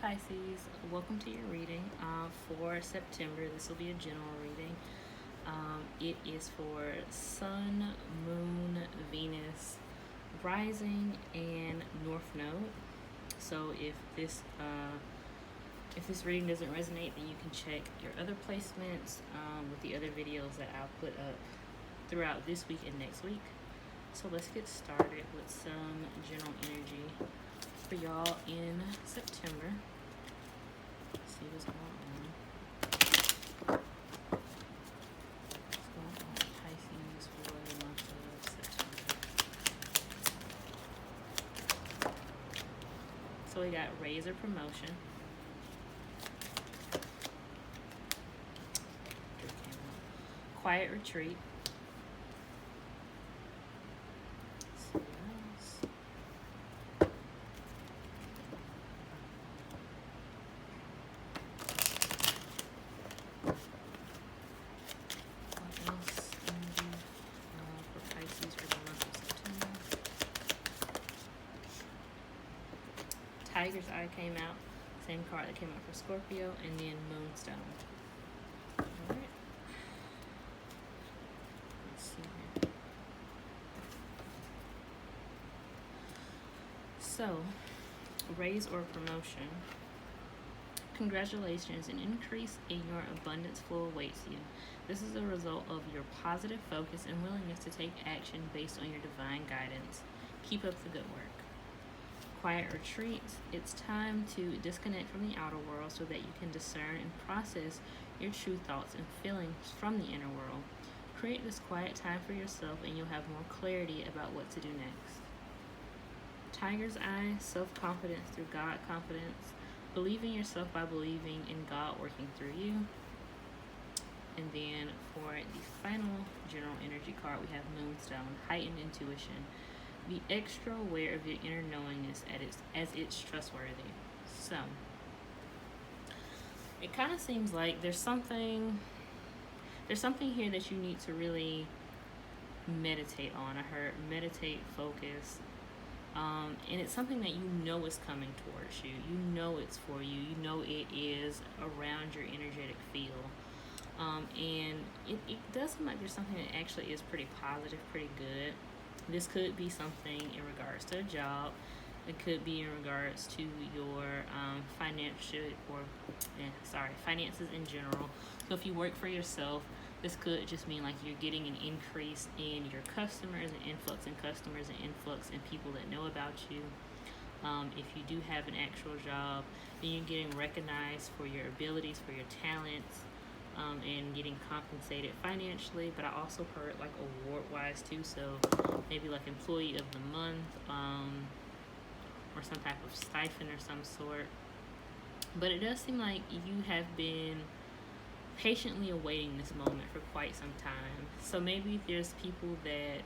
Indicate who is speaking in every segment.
Speaker 1: Pisces, welcome to your reading for September. This will be a general reading. It is for Sun, Moon, Venus, Rising, and North Node. So if this reading doesn't resonate, then you can check your other placements with the other videos that I'll put up throughout this week and next week. So let's get started with some general energy for y'all in September. Let's see what's going on. What's going on with Pisces for the month of September? So we got raise or promotion. Quiet retreat. Tiger's Eye came out, same card that came out for Scorpio, and then Moonstone. Alright. Let's see here. So, raise or promotion. Congratulations, an increase in your abundance flow awaits you. This is a result of your positive focus and willingness to take action based on your divine guidance. Keep up the good work. Quiet retreat. It's time to disconnect from the outer world so that you can discern and process your true thoughts and feelings from the inner world. Create this quiet time for yourself and you'll have more clarity about what to do next. Tiger's Eye, self-confidence through God confidence. Believe in yourself by believing in God working through you. And then for the final general energy card, we have Moonstone, heightened intuition. Be extra aware of your inner knowingness as it's trustworthy. So, it kind of seems like there's something here that you need to really meditate on. I heard meditate, focus, and it's something that you know is coming towards you. You know it's for you. You know it is around your energetic field. And it does seem like there's something that actually is pretty positive, pretty good. This could be something in regards to a job. It could be in regards to your finances in general. So if you work for yourself, this could just mean like you're getting an increase in your customers, an influx in customers, an influx in people that know about you. If you do have an actual job, then you're getting recognized for your abilities, for your talents, and getting compensated financially. But I also heard like award wise too, so maybe like employee of the month, or some type of stipend or some sort. But it does seem like you have been patiently awaiting this moment for quite some time. So maybe there's people that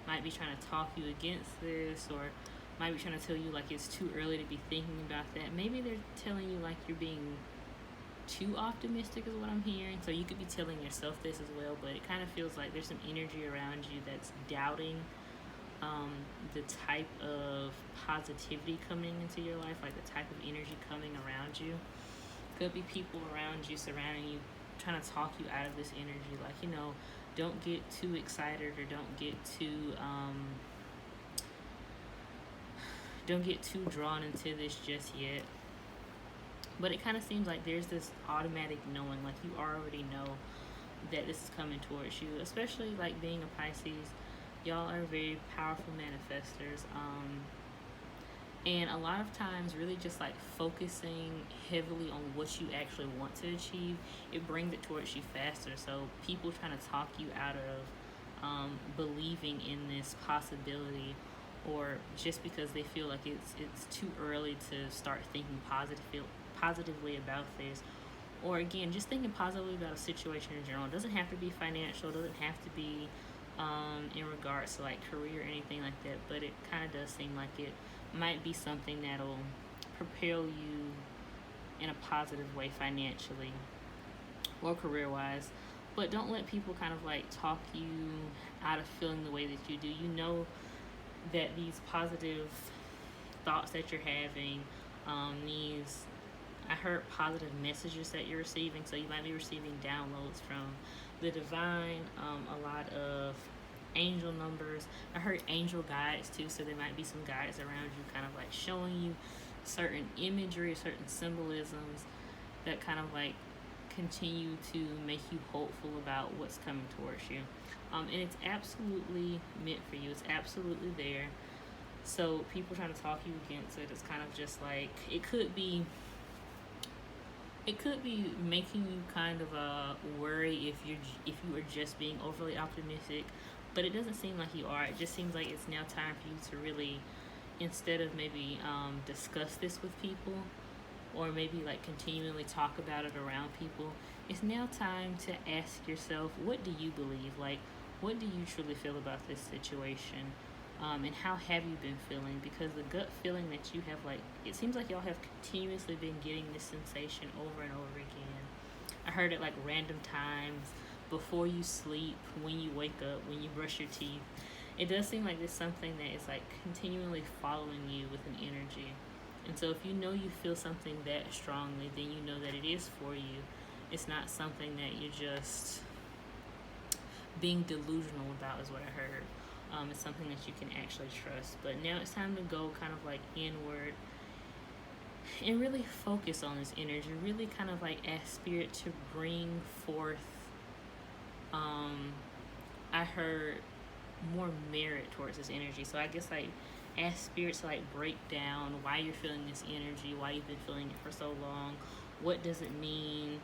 Speaker 1: might be trying to talk you against this, or might be trying to tell you like it's too early to be thinking about that. Maybe they're telling you like you're being too optimistic is what I'm hearing. So you could be telling yourself this as well, but it kind of feels like there's some energy around you that's doubting the type of positivity coming into your life, like the type of energy coming around you. Could be people around you, surrounding you, trying to talk you out of this energy, like, you know, don't get too excited, or don't get too drawn into this just yet. But it kind of seems like there's this automatic knowing, like you already know that this is coming towards you, especially like being a Pisces. Y'all are very powerful manifestors. And a lot of times really just like focusing heavily on what you actually want to achieve, it brings it towards you faster. So people trying to talk you out of believing in this possibility, or just because they feel like it's too early to start thinking positively about this, or again just thinking positively about a situation in general. It doesn't have to be financial, it doesn't have to be in regards to like career or anything like that, but it kind of does seem like it might be something that'll propel you in a positive way financially or career wise. But don't let people kind of like talk you out of feeling the way that you do. You know that these positive thoughts that you're having I heard positive messages that you're receiving, so you might be receiving downloads from the divine, a lot of angel numbers. I heard angel guides too, so there might be some guides around you kind of like showing you certain imagery, certain symbolisms that kind of like continue to make you hopeful about what's coming towards you. And it's absolutely meant for you. It's absolutely there. So people trying to talk you against it, it's kind of just like it could be making you kind of worry if you are just being overly optimistic, but it doesn't seem like you are. It just seems like it's now time for you to really, instead of maybe discuss this with people, or maybe like continually talk about it around people, it's now time to ask yourself, what do you believe? Like, what do you truly feel about this situation? And how have you been feeling? Because the gut feeling that you have, like, it seems like y'all have continuously been getting this sensation over and over again. I heard it like random times, before you sleep, when you wake up, when you brush your teeth. It does seem like there's something that is like continually following you with an energy. And so if you know you feel something that strongly, then you know that it is for you. It's not something that you're just being delusional about, is what I heard. It's something that you can actually trust. But now it's time to go kind of like inward and really focus on this energy. Really kind of like ask Spirit to bring forth, I heard more merit towards this energy. So I guess like ask Spirit to like break down why you're feeling this energy, why you've been feeling it for so long, what does it mean.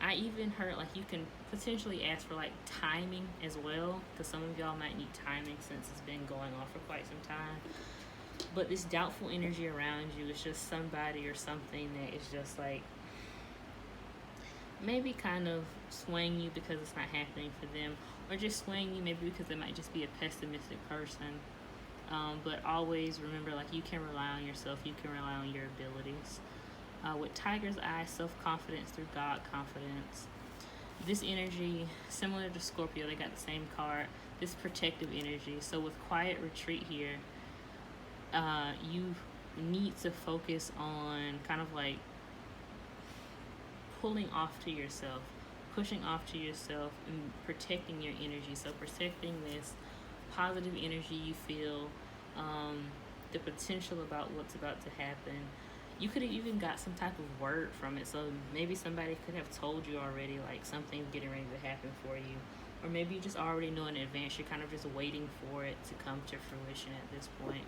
Speaker 1: I even heard like you can potentially ask for like timing as well, because some of y'all might need timing since it's been going on for quite some time. But this doubtful energy around you is just somebody or something that is just like maybe kind of swaying you because it's not happening for them, or just swaying you maybe because they might just be a pessimistic person. But always remember, like, you can rely on yourself, you can rely on your abilities. With Tiger's Eye, self-confidence through God confidence. This energy, similar to Scorpio, they got the same card, this protective energy. So with quiet retreat here, you need to focus on kind of like pulling off to yourself, pushing off to yourself, and protecting your energy. So protecting this positive energy you feel, the potential about what's about to happen. You could have even got some type of word from it. So maybe somebody could have told you already, like, something's getting ready to happen for you. Or maybe you just already know in advance. You're kind of just waiting for it to come to fruition at this point.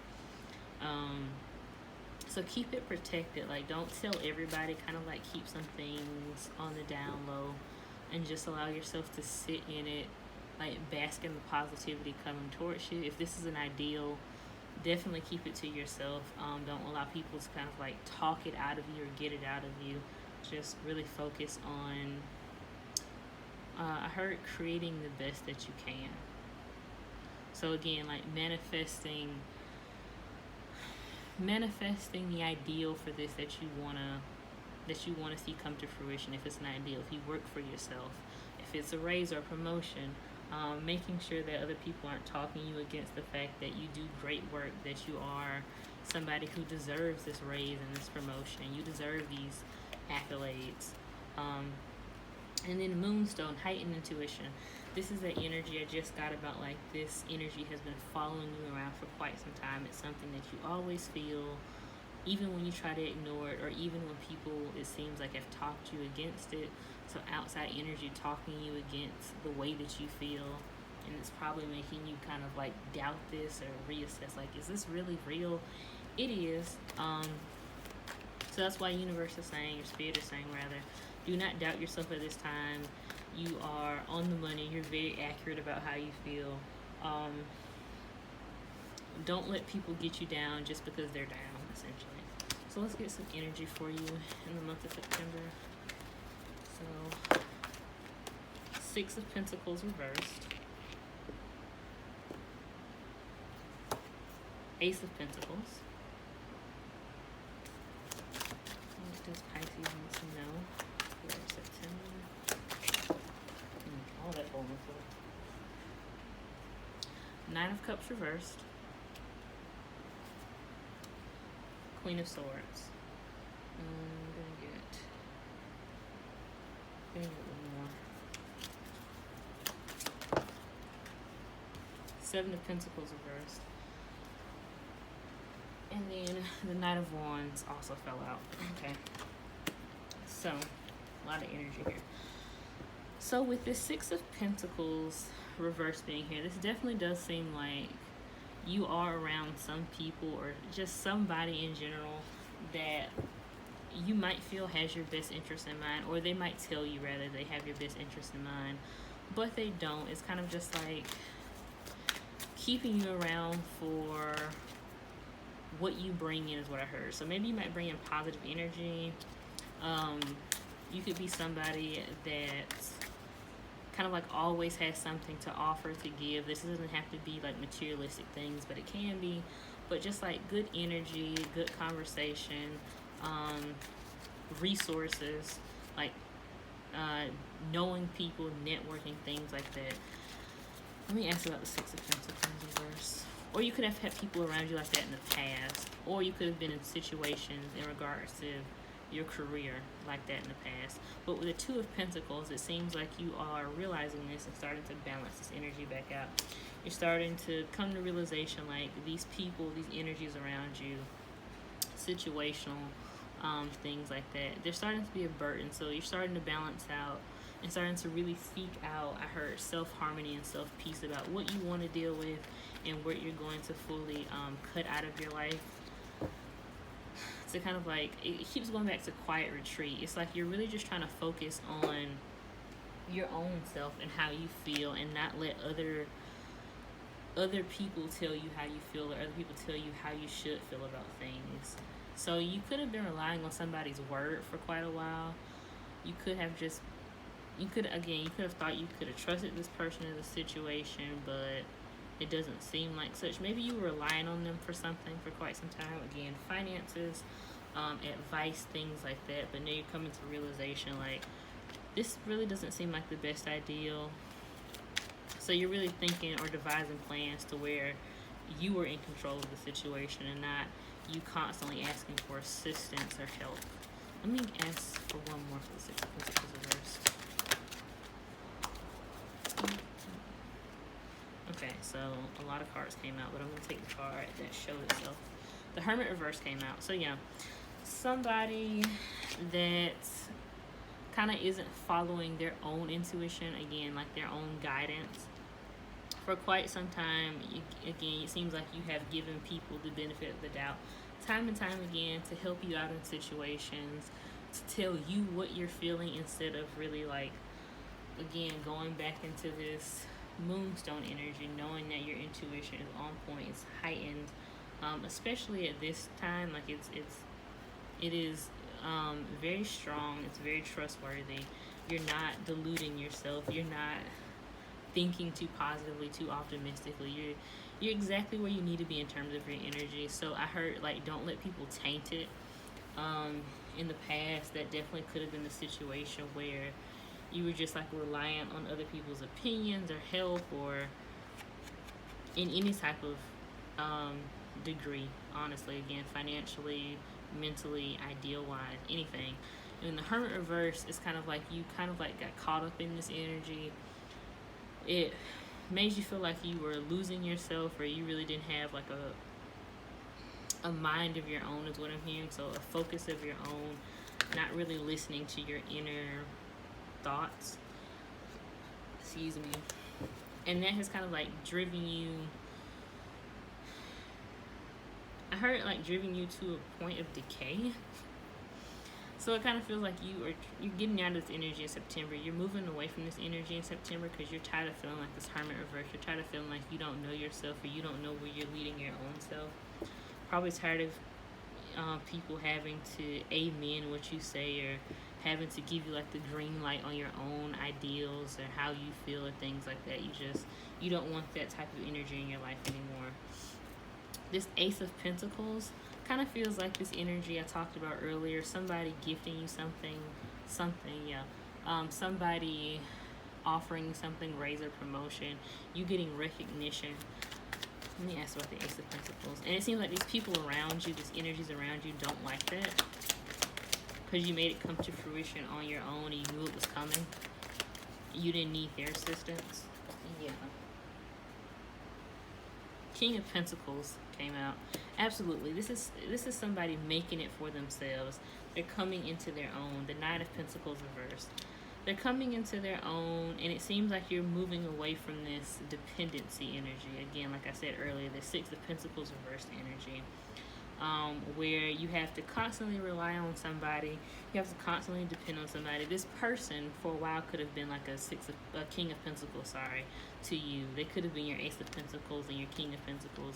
Speaker 1: So keep it protected. Like, don't tell everybody. Kind of like keep some things on the down low and just allow yourself to sit in it. Like, bask in the positivity coming towards you. If this is an ideal, definitely keep it to yourself. Don't allow people to kind of like talk it out of you or get it out of you. Just really focus on, I heard, creating the best that you can. So again, like manifesting the ideal for this that you wanna see come to fruition. If it's an ideal, if you work for yourself, if it's a raise or a promotion, making sure that other people aren't talking you against the fact that you do great work, that you are somebody who deserves this raise and this promotion. You deserve these accolades. And then Moonstone, heightened intuition. This is the energy I just got about, like, this energy has been following you around for quite some time. It's something that you always feel, even when you try to ignore it, or even when people, it seems like, have talked you against it. So outside energy talking you against the way that you feel, and it's probably making you kind of like doubt this or reassess, like, is this really real? It is. So that's why universe is saying, your spirit is saying rather, do not doubt yourself at this time. You are on the money. You're very accurate about how you feel. Don't let people get you down just because they're down, essentially. So let's get some energy for you in the month of September. So, Six of Pentacles reversed. Ace of Pentacles. What does Pisces want to know for September? All that overflow. Nine of Cups reversed. Queen of Swords. I'm gonna get one more. Seven of Pentacles reversed. And then the Knight of Wands also fell out. Okay. So, a lot of energy here. So with this Six of Pentacles reverse being here, this definitely does seem like you are around some people or just somebody in general that you might feel has your best interest in mind, or they might tell you rather they have your best interest in mind, but they don't. It's kind of just like keeping you around for what you bring in is what I heard. So maybe you might bring in positive energy. You could be somebody that kind of like always has something to offer, to give. This doesn't have to be like materialistic things, but it can be. But just like good energy, good conversation, resources, like knowing people, networking, things like that. Let me ask about the Six of Pentacles reverse. Or you could have had people around you like that in the past. Or you could have been in situations in regards to your career like that in the past. But with the Two of Pentacles, it seems like you are realizing this and starting to balance this energy back out. You're starting to come to realization like these people, these energies around you, situational things like that, they're starting to be a burden. So you're starting to balance out and starting to really seek out, I heard, self-harmony and self-peace about what you want to deal with and what you're going to fully cut out of your life. To kind of like, it keeps going back to quiet retreat. It's like you're really just trying to focus on your own self and how you feel, and not let other people tell you how you feel, or other people tell you how you should feel about things. So you could have been relying on somebody's word for quite a while. You could have thought you could have trusted this person in the situation, but it doesn't seem like such. Maybe you were relying on them for something for quite some time. Again, finances, advice, things like that. But now you're coming to realization like this really doesn't seem like the best ideal. So you're really thinking or devising plans to where you were in control of the situation and not you constantly asking for assistance or help. Let me ask for one more for the Six of Pentacles reversed. Okay, so a lot of cards came out, but I'm going to take the card that showed itself. The Hermit reverse came out. So yeah, somebody that kind of isn't following their own intuition, again, like their own guidance. For quite some time, again, it seems like you have given people the benefit of the doubt time and time again to help you out in situations, to tell you what you're feeling instead of really like, again, going back into this moonstone energy, knowing that your intuition is on point, it's heightened, especially at this time. Like it is very strong, it's very trustworthy. You're not deluding yourself, you're not thinking too positively, too optimistically. You're exactly where you need to be in terms of your energy. So I heard like don't let people taint it. In the past, that definitely could have been the situation where you were just like reliant on other people's opinions or help, or in any type of degree, honestly, again, financially, mentally, ideal wise, anything. And in the Hermit reverse, it's kind of like you kind of like got caught up in this energy. It made you feel like you were losing yourself, or you really didn't have like a mind of your own is what I'm hearing. So a focus of your own, not really listening to your inner thoughts, excuse me, and that has kind of like driven you, I heard like driven you to a point of decay. So it kind of feels like you're getting out of this energy in September. You're moving away from this energy in September because you're tired of feeling like this Hermit reverse. You're tired of feeling like you don't know yourself, or you don't know where you're leading your own self. Probably tired of people having to amen what you say, or having to give you like the green light on your own ideals or how you feel or things like that. You don't want that type of energy in your life anymore. This Ace of Pentacles kind of feels like this energy I talked about earlier. Somebody gifting you something, somebody offering something, raise or promotion, you getting recognition. Let me ask about the Ace of Pentacles. And it seems like these people around you, these energies around you, don't like that. Because you made it come to fruition on your own and you knew it was coming. You didn't need their assistance. Yeah. King of Pentacles came out. Absolutely. This is somebody making it for themselves. They're coming into their own. The Knight of Pentacles reversed. They're coming into their own, and it seems like you're moving away from this dependency energy. Again, like I said earlier, the Six of Pentacles reversed energy, where you have to constantly rely on somebody. You have to constantly depend on somebody. This person, for a while, could have been like a King of Pentacles, to you. They could have been your Ace of Pentacles and your King of Pentacles,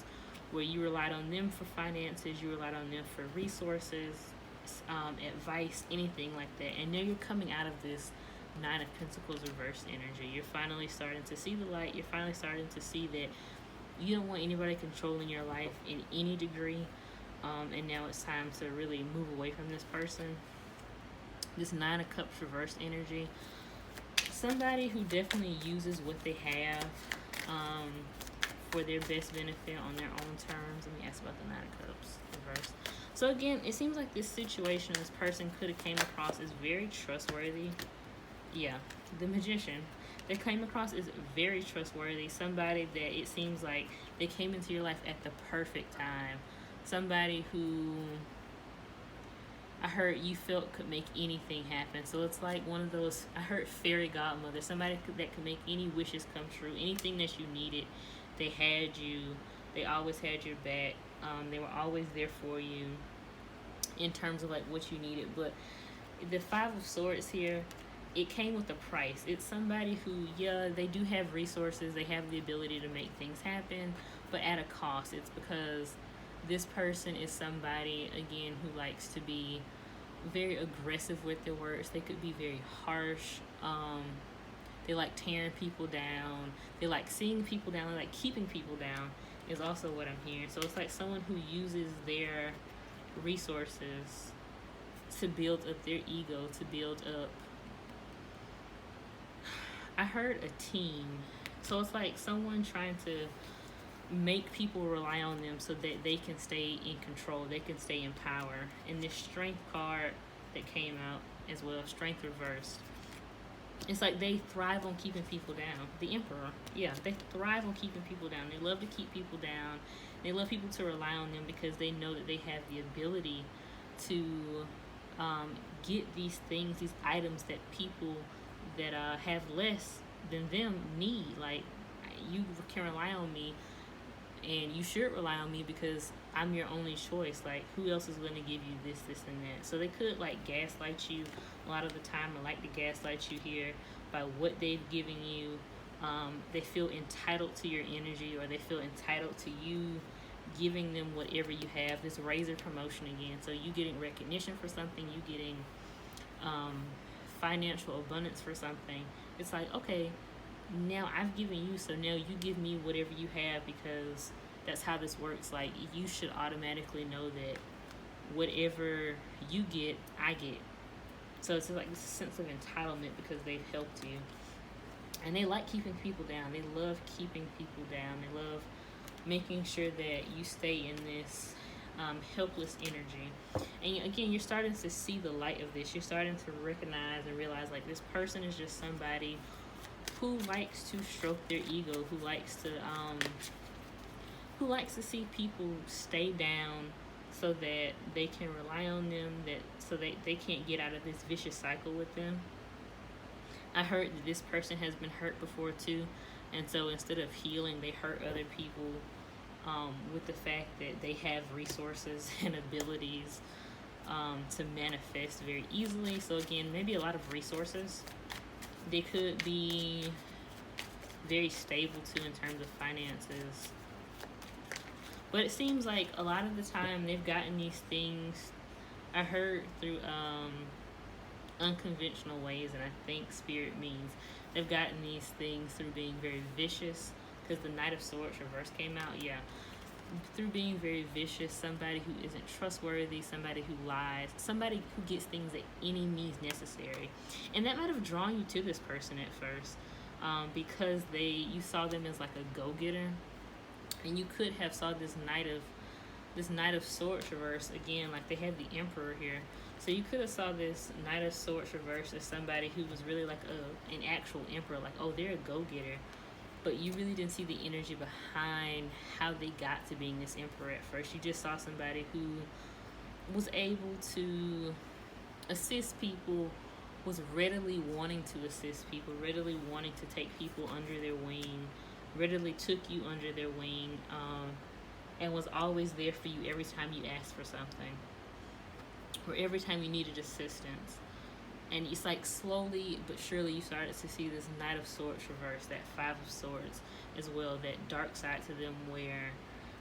Speaker 1: where you relied on them for finances, you relied on them for resources, advice, anything like that. And now you're coming out of this Nine of Pentacles reversed energy. You're finally starting to see the light. You're finally starting to see that you don't want anybody controlling your life in any degree. And now it's time to really move away from this person. This Nine of Cups reversed energy. Somebody who definitely uses what they have for their best benefit on their own terms. Let me ask about the Nine of Cups reversed. So again, it seems like this situation, this person could have came across as very trustworthy. Yeah, the Magician. They came across as very trustworthy. Somebody that it seems like they came into your life at the perfect time. Somebody who I heard you felt could make anything happen. So it's like one of those, I heard fairy godmother. Somebody that could make any wishes come true. Anything that you needed, they had you. They always had your back. They were always there for you in terms of like what you needed. But the Five of Swords here, it came with a price. It's somebody who, yeah, they do have resources. They have the ability to make things happen, but at a cost. It's because this person is somebody, again, who likes to be very aggressive with their words. They could be very harsh. They like tearing people down. They like seeing people down. They like keeping people down is also what I'm hearing. So it's like someone who uses their resources to build up their ego, to build up, I heard a team. So it's like someone trying to make people rely on them so that they can stay in control, they can stay in power. And this Strength card that came out as well, Strength reversed. It's like they thrive on keeping people down. The Emperor, yeah, they thrive on keeping people down. They love to keep people down. They love people to rely on them because they know that they have the ability to get these things, these items that people that have less than them need. Like, you can rely on me, and you should rely on me because I'm your only choice. Like, who else is going to give you this, this, and that? So they could like gaslight you a lot of the time, or like to gaslight you here by what they've given you. They feel entitled to your energy, or they feel entitled to you giving them whatever you have. This razor promotion again. So you getting recognition for something, you getting financial abundance for something. It's like, okay, now I've given you, so now you give me whatever you have, because that's how this works. Like, you should automatically know that whatever you get, I get. So it's like this sense of entitlement because they've helped you. And they like keeping people down. They love keeping people down. They love making sure that you stay in this helpless energy. And again, you're starting to see the light of this. You're starting to recognize and realize, like, this person is just somebody who likes to stroke their ego, who likes to see people stay down so that they can rely on them, that so they can't get out of this vicious cycle with them. I heard that this person has been hurt before too, and so instead of healing, they hurt other people with the fact that they have resources and abilities to manifest very easily. So again, maybe a lot of resources. They could be very stable too in terms of finances. But it seems like a lot of the time they've gotten these things, I heard, through unconventional ways, and I think Spirit means they've gotten these things through being very vicious, because the Knight of Swords reverse came out. Yeah, through being very vicious, somebody who isn't trustworthy, somebody who lies, somebody who gets things at any means necessary. And that might have drawn you to this person at first, because you saw them as like a go-getter. And you could have saw this Knight of Swords reverse again, like they had the Emperor here. So you could have saw this Knight of Swords reverse as somebody who was really like an actual emperor, like, oh, they're a go-getter. But you really didn't see the energy behind how they got to being this emperor at first. You just saw somebody who was able to assist people, was readily wanting to assist people, readily wanting to take people under their wing, readily took you under their wing, and was always there for you every time you asked for something, or every time you needed assistance. And it's like slowly but surely you started to see this Knight of Swords reverse, that Five of Swords as well, that dark side to them where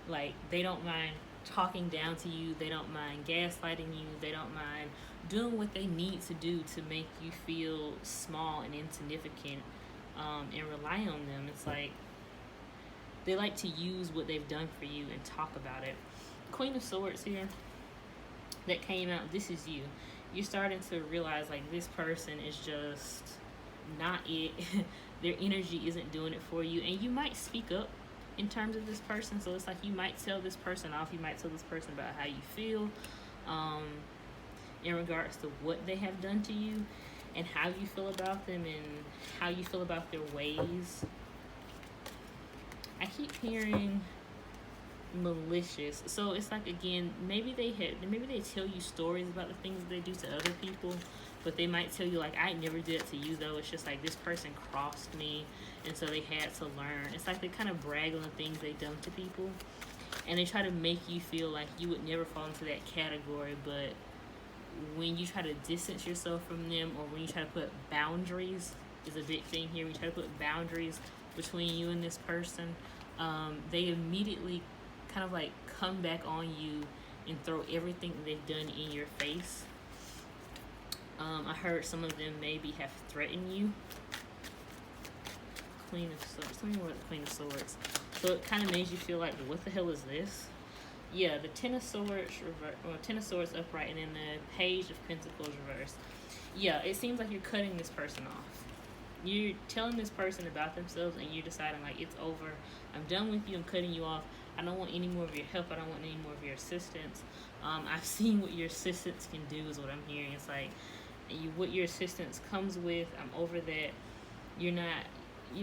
Speaker 1: like they don't mind talking down to you, they don't mind gaslighting you, they don't mind doing what they need to do to make you feel small and insignificant, and rely on them. It's like they like to use what they've done for you and talk about it. Queen of Swords here that came out, this is you. You're starting to realize like this person is just not it. Their energy isn't doing it for you, and you might speak up in terms of this person. So it's like you might tell this person off, you might tell this person about how you feel, in regards to what they have done to you and how you feel about them and how you feel about their ways. I keep hearing malicious. So it's like, again, maybe they tell you stories about the things that they do to other people, but they might tell you like, I never did it to you though. It's just like this person crossed me, and so they had to learn. It's like they kind of brag on the things they've done to people, and they try to make you feel like you would never fall into that category. But when you try to distance yourself from them, or when you try to put boundaries, is a big thing here. When you try to put boundaries between you and this person, they immediately kind of like come back on you and throw everything they've done in your face. I heard some of them maybe have threatened you. Queen of Swords. Tell me what the Queen of Swords. So it kind of made you feel like, what the hell is this? Yeah, the Ten of Swords Ten of Swords upright, and then the Page of Pentacles reversed. Yeah, it seems like you're cutting this person off. You're telling this person about themselves, and you're deciding like, it's over. I'm done with you. I'm cutting you off. I don't want any more of your help. I don't want any more of your assistance. I've seen what your assistance can do is what I'm hearing. It's like what your assistance comes with. I'm over that. You're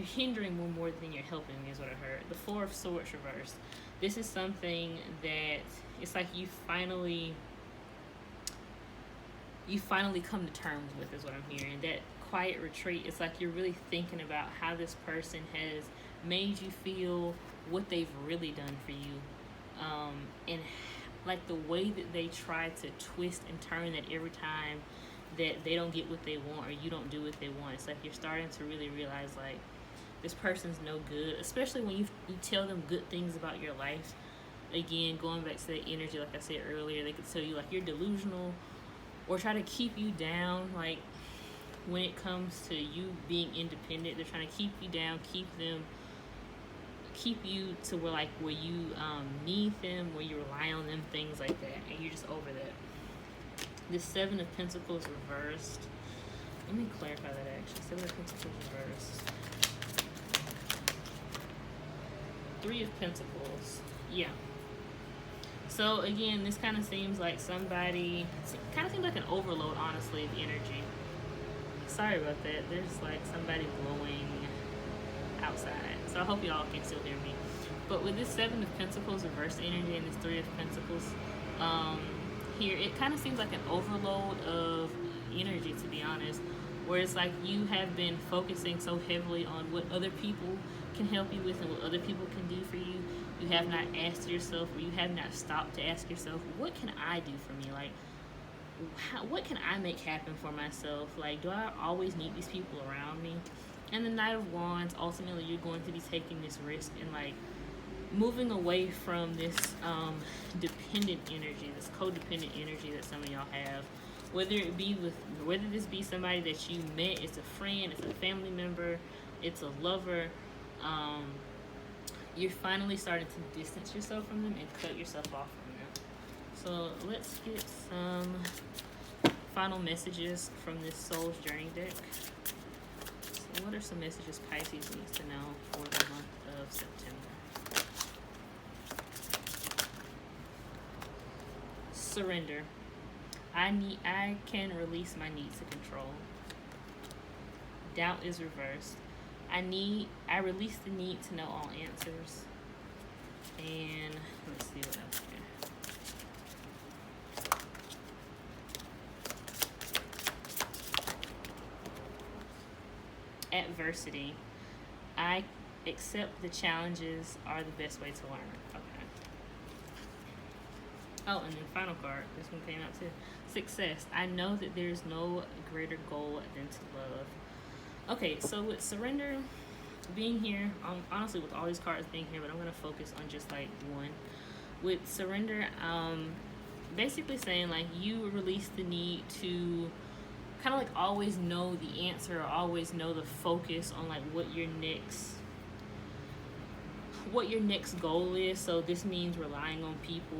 Speaker 1: hindering more than you're helping is what I heard. The Four of Swords reversed. This is something that it's like you finally come to terms with is what I'm hearing. That quiet retreat, it's like you're really thinking about how this person has made you feel, what they've really done for you, and like the way that they try to twist and turn that every time that they don't get what they want or you don't do what they want. It's like you're starting to really realize like this person's no good, especially when you tell them good things about your life. Again, going back to that energy, like I said earlier, they could tell you like you're delusional or try to keep you down. Like when it comes to you being independent, they're trying to keep you down, keep you to where you need them, where you rely on them, things like that, and you're just over that. The Seven of Pentacles reversed. Let me clarify that actually. Seven of Pentacles reversed. Three of Pentacles. Yeah. So again, this kind of seems like somebody, kind of seems like an overload, honestly, of energy. Sorry about that. There's like somebody blowing outside. So I hope y'all can still hear me. But with this Seven of Pentacles reverse energy and this Three of Pentacles, here it kind of seems like an overload of energy, to be honest, where it's like you have been focusing so heavily on what other people can help you with and what other people can do for you. You have not asked yourself, or you have not stopped to ask yourself, what can I do for me? Like, what can I make happen for myself? Like, do I always need these people around me? And the Knight of Wands, ultimately you're going to be taking this risk and like moving away from this dependent energy, this codependent energy that some of y'all have. Whether this be somebody that you met, it's a friend, it's a family member, it's a lover, you're finally starting to distance yourself from them and cut yourself off from them. So let's get some final messages from this Soul's Journey deck. So what are some messages Pisces needs to know for the month of September? Surrender. I can release my need to control. Doubt is reversed. I release the need to know all answers. And let's see what else here. Adversity. I accept the challenges are the best way to learn. Okay. Oh, and then final card. This one came out too. Success. I know that there's no greater goal than to love. Okay, so with surrender being here, honestly with all these cards being here, but I'm going to focus on just like one. With surrender, basically saying like you release the need to kind of like always know the answer, or always know the focus on like what your next goal is. So this means relying on people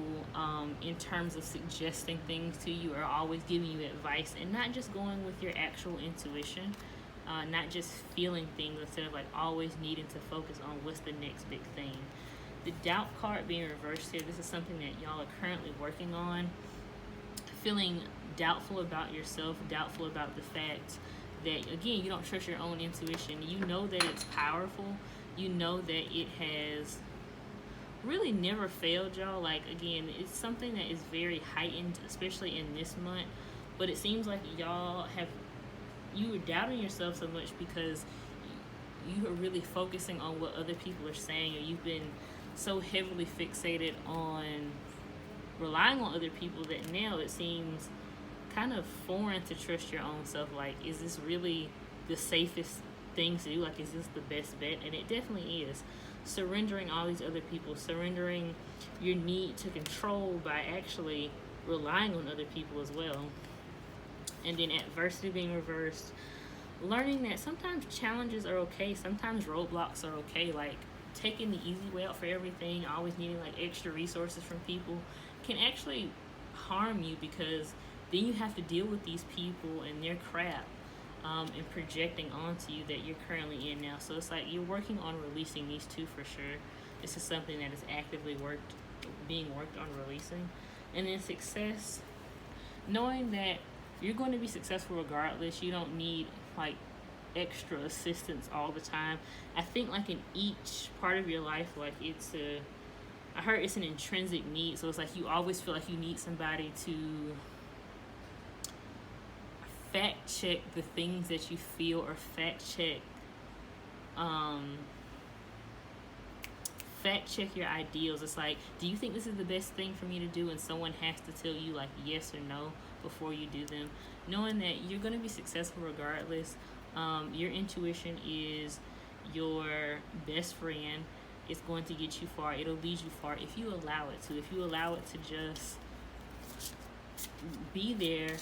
Speaker 1: in terms of suggesting things to you, or always giving you advice, and not just going with your actual intuition, not just feeling things, instead of like always needing to focus on what's the next big thing. The doubt card being reversed here, this is something that y'all are currently working on, feeling doubtful about yourself, doubtful about the fact that, again, you don't trust your own intuition. You know that it's powerful. You know that it has really never failed y'all. Like, again, it's something that is very heightened, especially in this month. But it seems like you were doubting yourself so much because you are really focusing on what other people are saying, or you've been so heavily fixated on relying on other people that now it seems kind of foreign to trust your own self. Like, is this really the safest thing to do? Like, is this the best bet? And it definitely is. Surrendering all these other people, surrendering your need to control by actually relying on other people as well. And then adversity being reversed, learning that sometimes challenges are okay, sometimes roadblocks are okay. Like, taking the easy way out for everything, always needing like extra resources from people, can actually harm you, because then you have to deal with these people and their crap, and projecting onto you that you're currently in now. So it's like you're working on releasing these two for sure. This is something that is actively being worked on releasing. And then success, knowing that you're going to be successful regardless. You don't need like extra assistance all the time. I think like in each part of your life, like I heard it's an intrinsic need. So it's like you always feel like you need somebody to fact check the things that you feel, or fact check your ideals. It's like, do you think this is the best thing for me to do? And someone has to tell you like yes or no before you do them. Knowing that you're going to be successful regardless. Your intuition is your best friend. It's going to get you far. It'll lead you far if you allow it to. If you allow it to just be there,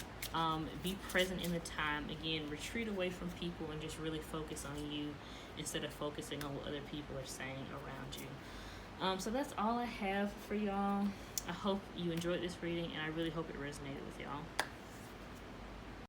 Speaker 1: be present in the time. Again, retreat away from people and just really focus on you instead of focusing on what other people are saying around you. So that's all I have for y'all. I hope you enjoyed this reading, and I really hope it resonated with y'all.